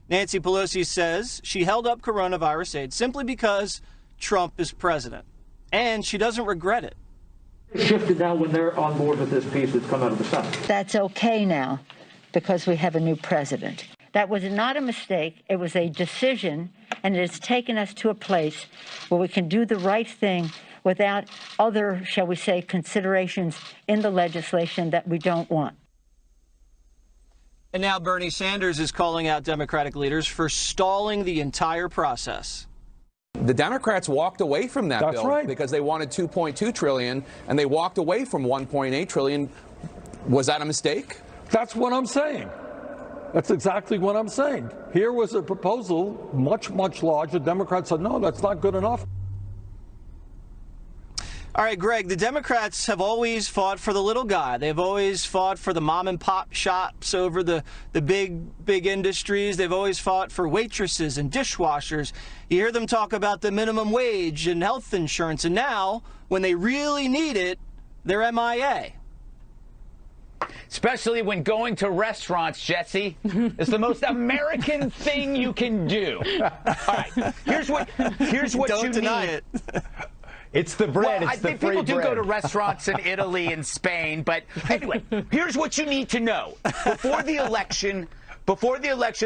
Nancy Pelosi says she held up coronavirus aid simply because Trump is president, and she doesn't regret it. Shifted now when they're on board with this piece that's come out of the Senate. That's okay now because we have a new president. That was not a mistake. It was a decision, and it has taken us to a place where we can do the right thing without other, shall we say, considerations in the legislation that we don't want. And now Bernie Sanders is calling out Democratic leaders for stalling the entire process. The Democrats walked away from that bill because they wanted $2.2 trillion, and they walked away from $1.8 trillion. Was that a mistake? That's what I'm saying. That's exactly what I'm saying. Here was a proposal much, much larger. Democrats said, no, that's not good enough. All right, Greg, the Democrats have always fought for the little guy. They've always fought for the mom and pop shops over the big industries. They've always fought for waitresses and dishwashers. You hear them talk about the minimum wage and health insurance. And now, when they really need it, they're MIA. Especially when going to restaurants, Jesse. It's the most American thing you can do. All right, here's what Don't you deny need. it. It's the bread. Well, it's the I think free people do bread. go to restaurants in Italy and Spain, but anyway, here's what you need to know. Before the election,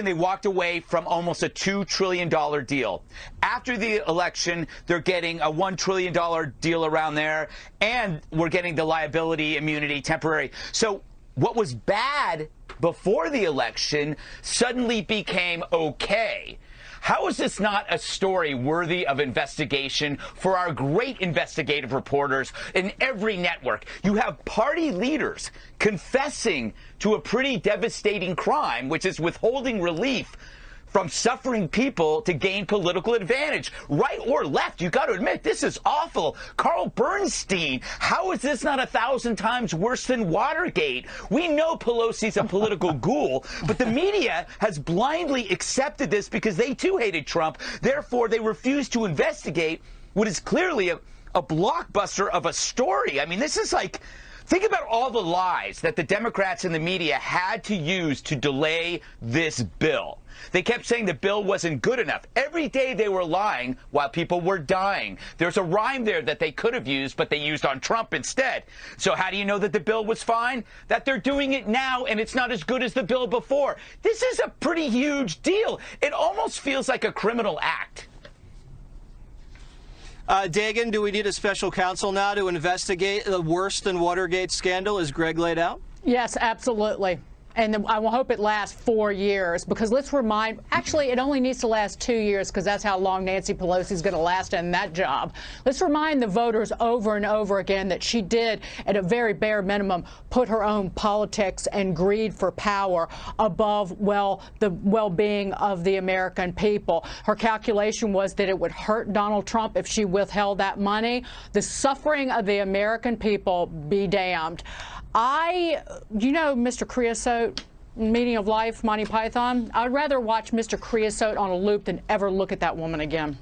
they walked away from almost a $2 trillion deal. After the election, they're getting a $1 trillion deal around there, and we're getting the liability immunity temporary. So what was bad before the election suddenly became okay. How is this not a story worthy of investigation for our great investigative reporters in every network? You have party leaders confessing to a pretty devastating crime, which is withholding relief from suffering people to gain political advantage. Right or left, you got to admit, this is awful. Carl Bernstein, how is this not 1,000 times worse than Watergate? We know Pelosi's a political ghoul, but the media has blindly accepted this because they too hated Trump. Therefore, they refuse to investigate what is clearly a blockbuster of a story. I mean, this is like, think about all the lies that the Democrats and the media had to use to delay this bill. They kept saying the bill wasn't good enough. Every day they were lying while people were dying. There's a rhyme there that they could have used, but they used on Trump instead. So how do you know that the bill was fine? That they're doing it now, and it's not as good as the bill before. This is a pretty huge deal. It almost feels like a criminal act. Dagen, do we need a special counsel now to investigate the worse than Watergate scandal, as Greg laid out? Yes, absolutely. And I will hope it lasts 4 years, because let's remind, actually, it only needs to last 2 years, because that's how long Nancy Pelosi is going to last in that job. Let's remind the voters over and over again that she did, at a very bare minimum, put her own politics and greed for power above, well, the well-being of the American people. Her calculation was that it would hurt Donald Trump if she withheld that money. The suffering of the American people be damned. You know, Mr. Creosote, Meaning of Life, Monty Python, I'd rather watch Mr. Creosote on a loop than ever look at that woman again.